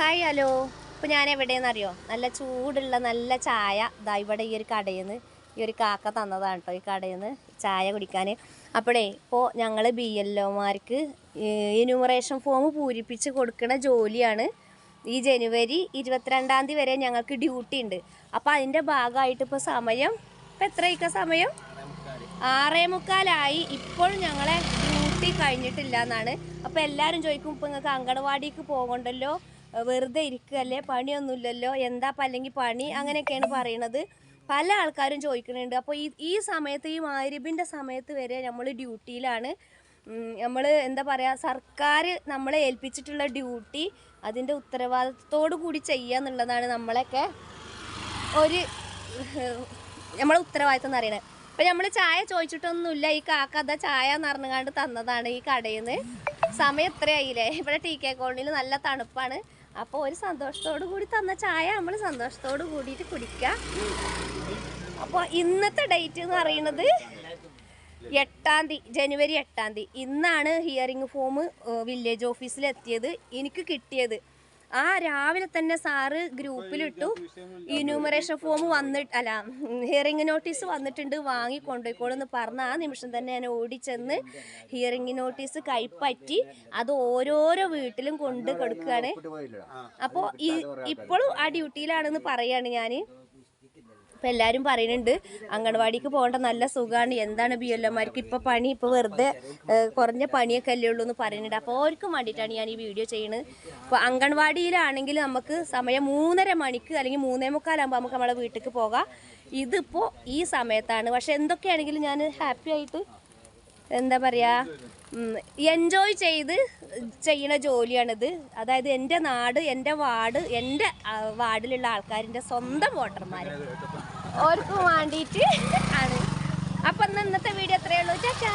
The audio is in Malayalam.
Hi hello. ഇപ്പോൾ ഞാൻ എവിടെയെന്നറിയോ? നല്ല ചൂടുള്ള നല്ല ചായ ഇതാ ഇവിടെ ഈ ഒരു കടയിൽ നിന്ന് ഈ ഒരു കാക്ക തന്നതാണ് കേട്ടോ. ഈ കടയിൽ നിന്ന് ചായ കുടിക്കാൻ. അപ്പോഴേ ഇപ്പോൾ ഞങ്ങൾ BLOമാർക്ക് എന്യൂമറേഷൻ ഫോം പൂരിപ്പിച്ച് കൊടുക്കുന്ന ജോലിയാണ്. ഈ ജനുവരി 22-ാം തീയതി വരെ ഞങ്ങൾക്ക് ഡ്യൂട്ടി ഉണ്ട്. അപ്പോൾ അതിൻ്റെ ഭാഗമായിട്ട് ഇപ്പോൾ സമയം ഇപ്പോൾ എത്രയൊക്കെ സമയം 6:45. ഇപ്പോൾ ഞങ്ങളെ ഡ്യൂട്ടി കഴിഞ്ഞിട്ടില്ല എന്നാണ്. അപ്പോൾ എല്ലാവരും ചോദിക്കും, ഇപ്പോൾ നിങ്ങൾക്ക് അങ്കണവാടിക്ക് പോകണ്ടല്ലോ, വെറുതെ ഇരിക്കുകയല്ലേ, പണിയൊന്നുമില്ലല്ലോ, എന്താ അപ്പം അല്ലെങ്കിൽ പണി, അങ്ങനെയൊക്കെയാണ് പറയണത്. പല ആൾക്കാരും ചോദിക്കുന്നുണ്ട്. അപ്പോൾ ഈ സമയത്ത്, ഈ മഗ്‌രിബിൻ്റെ സമയത്ത് വരെ നമ്മൾ ഡ്യൂട്ടിയിലാണ്. നമ്മൾ എന്താ പറയുക, സർക്കാർ നമ്മളെ ഏൽപ്പിച്ചിട്ടുള്ള ഡ്യൂട്ടി അതിൻ്റെ ഉത്തരവാദിത്തത്തോടു കൂടി ചെയ്യുക എന്നുള്ളതാണ് നമ്മളെ ഉത്തരവാദിത്തം എന്ന് പറയുന്നത്. അപ്പോൾ നമ്മൾ ചായ ചോദിച്ചിട്ടൊന്നുമില്ല. ഈ കാക്ക അതാ ചായ എന്ന് പറഞ്ഞുകൊണ്ട് തന്നതാണ് ഈ കടയിൽ നിന്ന്. സമയം എത്രയായില്ലേ? ഇവിടെ TK കോളനിയിൽ നല്ല തണുപ്പാണ്. അപ്പോൾ ഒരു സന്തോഷത്തോടു കൂടി തന്ന ചായ നമ്മൾ സന്തോഷത്തോടു കൂടിയിട്ട് കുടിക്കുക. അപ്പോൾ ഇന്നത്തെ ഡേറ്റ് എന്ന് പറയുന്നത് 8-ാം തീയതി, ജനുവരി 8-ാം തീയതി. ഇന്നാണ് ഹിയറിംഗ് ഫോം വില്ലേജ് ഓഫീസിലെത്തിയത്, എനിക്ക് കിട്ടിയത്. രാവിലെ തന്നെ സാറ് ഗ്രൂപ്പിലിട്ടു, എന്യൂമറേഷൻ ഫോം ഹിയറിംഗ് നോട്ടീസ് വന്നിട്ടുണ്ട്, വാങ്ങി കൊണ്ടുപോയിക്കോളെന്ന് പറഞ്ഞ ആ നിമിഷം തന്നെ ഞാൻ ഓടിച്ചെന്ന് ഹിയറിംഗ് നോട്ടീസ് കൈപ്പറ്റി അത് ഓരോരോ വീട്ടിലും കൊണ്ട് കൊടുക്കുകയാണ്. അപ്പോൾ ഇപ്പോഴും ആ ഡ്യൂട്ടിയിലാണെന്ന് പറയാണ് ഞാൻ. അപ്പോൾ എല്ലാവരും പറയുന്നുണ്ട് അംഗൻവാടിക്ക് പോകേണ്ട നല്ല സുഖമാണ്, എന്താണ് BLOമാർക്ക് ഇപ്പോൾ പണി, ഇപ്പോൾ വെറുതെ കുറഞ്ഞ പണിയൊക്കെ അല്ലേ ഉള്ളൂ എന്ന് പറയുന്നുണ്ട്. അപ്പോൾ അവർക്കും വേണ്ടിയിട്ടാണ് ഞാൻ ഈ വീഡിയോ ചെയ്യുന്നത്. അപ്പോൾ അംഗൻവാടിയിലാണെങ്കിൽ നമുക്ക് സമയം 3:30 മണിക്ക് അല്ലെങ്കിൽ 3:45 നമുക്ക് നമ്മളെ വീട്ടിലേക്ക് പോകാം. ഇതിപ്പോൾ ഈ സമയത്താണ്. പക്ഷെ എന്തൊക്കെയാണെങ്കിലും ഞാൻ ഹാപ്പി ആയിട്ട് എന്താ പറയുക, എൻജോയ് ചെയ്ത് ചെയ്യുന്ന ജോലിയാണിത്. അതായത് എൻ്റെ നാട്, എൻ്റെ വാർഡ്, എൻ്റെ വാർഡിലുള്ള ആൾക്കാരിൻ്റെ സ്വന്തം വോട്ടർമാർ ഓർക്കും വേണ്ടിയിട്ട് ആണ്. അപ്പം ഇന്നത്തെ വീഡിയോ എത്രയേ ഉള്ളൂ. ചാച്ചാ.